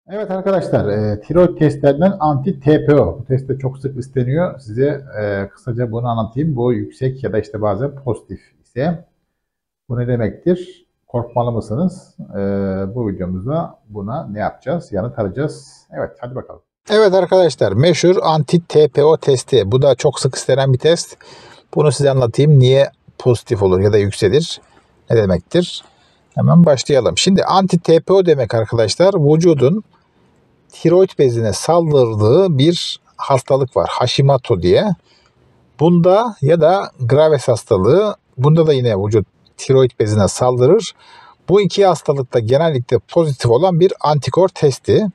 Evet arkadaşlar, tiroid testlerinden anti-TPO. Bu test de çok sık isteniyor. Size kısaca bunu anlatayım. Bu yüksek ya da işte bazen pozitif ise bu ne demektir? Korkmalı mısınız? Bu videomuzda buna ne yapacağız? Yanıt arayacağız. Evet, hadi bakalım. Evet arkadaşlar, meşhur anti-TPO testi. Bu da çok sık istenen bir test. Bunu size anlatayım. Niye pozitif olur ya da yükselir? Ne demektir? Hemen başlayalım. Şimdi anti-TPO demek arkadaşlar, vücudun tiroid bezine saldırdığı bir hastalık var. Hashimoto diye. Bunda ya da Graves hastalığı, bunda da yine vücut tiroid bezine saldırır. Bu iki hastalıkta genellikle pozitif olan bir antikor testi.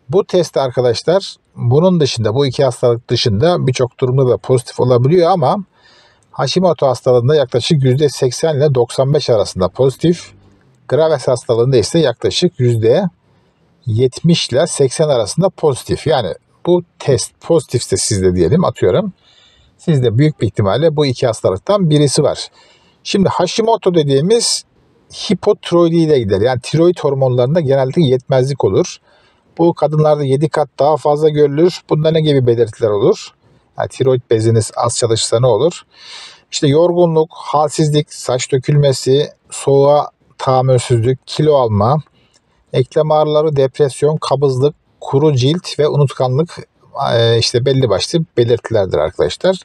Bu test arkadaşlar, bunun dışında, bu iki hastalık dışında birçok durumda da pozitif olabiliyor ama Hashimoto hastalığında yaklaşık %80 ile 95 arasında pozitif. Graves hastalığında ise yaklaşık %70 ile 80 arasında pozitif. Yani bu test pozitifse sizde diyelim, atıyorum, sizde büyük bir ihtimalle bu iki hastalıktan birisi var. Şimdi Hashimoto dediğimiz hipotiroidi ile gider. Yani tiroid hormonlarında genellikle yetmezlik olur. Bu kadınlarda 7 kat daha fazla görülür. Bunda ne gibi belirtiler olur? Yani tiroid beziniz az çalışsa ne olur? İşte yorgunluk, halsizlik, saç dökülmesi, soğuğa tahammülsüzlük, kilo alma, eklem ağrıları, depresyon, kabızlık, kuru cilt ve unutkanlık işte belli başlı belirtilerdir arkadaşlar.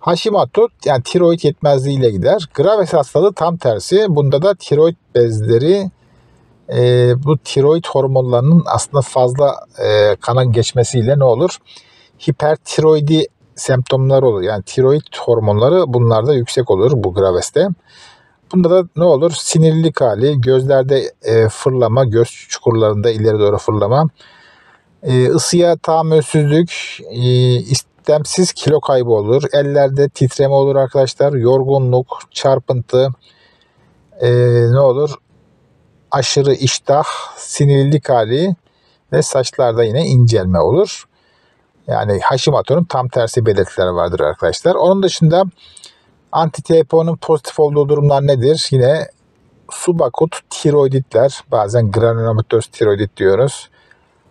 Hashimoto yani tiroid yetmezliği ile gider. Graves hastalığı tam tersi. Bunda da tiroid bezleri bu tiroid hormonlarının aslında fazla kana geçmesiyle ne olur? Hipertiroidi semptomlar olur. Yani tiroid hormonları bunlarda yüksek olur bu Graves'te. Bunda da ne olur? Sinirlilik hali, gözlerde fırlama, göz çukurlarında ileri doğru fırlama, ısıya tahammülsüzlük, istemsiz kilo kaybı olur. Ellerde titreme olur arkadaşlar. Yorgunluk, çarpıntı, ne olur? Aşırı iştah, sinirlilik hali ve saçlarda yine incelme olur. Yani Hashimoto'nun tam tersi belirtileri vardır arkadaşlar. Onun dışında anti-TPO'nun pozitif olduğu durumlar nedir? Yine subakut tiroiditler, bazen granulomatöz tiroidit diyoruz.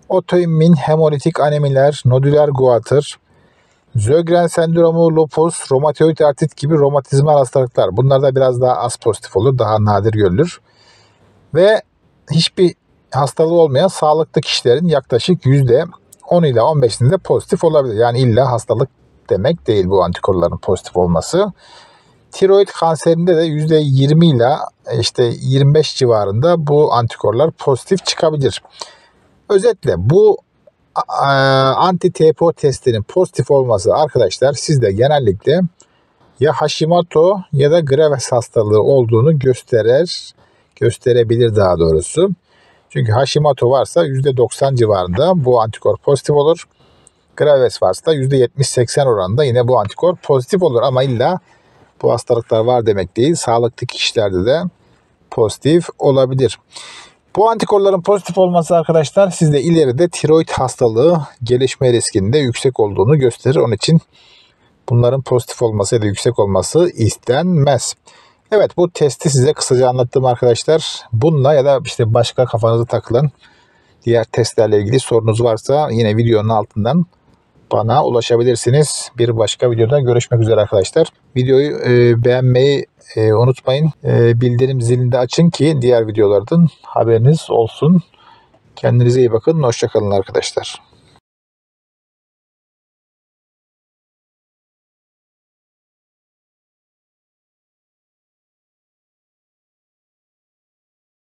Otoimmün hemolitik anemiler, nodüler guatr, Sjögren sendromu, lupus, romatoid artrit gibi romatizmal hastalıklar. Bunlar da biraz daha az pozitif olur, daha nadir görülür. Ve hiçbir hastalığı olmayan sağlıklı kişilerin yaklaşık %10 ile 15'inde pozitif olabilir. Yani illa hastalık demek değil bu antikorların pozitif olması. Tiroid kanserinde de %20 ile işte 25 civarında bu antikorlar pozitif çıkabilir. Özetle bu anti-TPO testinin pozitif olması arkadaşlar sizde genellikle ya Hashimoto ya da Graves hastalığı olduğunu gösterebilir daha doğrusu. Çünkü Hashimoto varsa %90 civarında bu antikor pozitif olur. Graves varsa da %70-80 oranında yine bu antikor pozitif olur ama illa bu hastalıklar var demek değil. Sağlıklı kişilerde de pozitif olabilir. Bu antikorların pozitif olması arkadaşlar sizde ileride tiroid hastalığı gelişme riskinde yüksek olduğunu gösterir. Onun için bunların pozitif olması ya da yüksek olması istenmez. Evet, bu testi size kısaca anlattım arkadaşlar. Bununla ya da işte başka kafanıza takılan diğer testlerle ilgili sorunuz varsa yine videonun altından bana ulaşabilirsiniz. Bir başka videoda görüşmek üzere arkadaşlar. Videoyu beğenmeyi unutmayın. Bildirim zilini de açın ki diğer videolardan haberiniz olsun. Kendinize iyi bakın. Hoşça kalın arkadaşlar.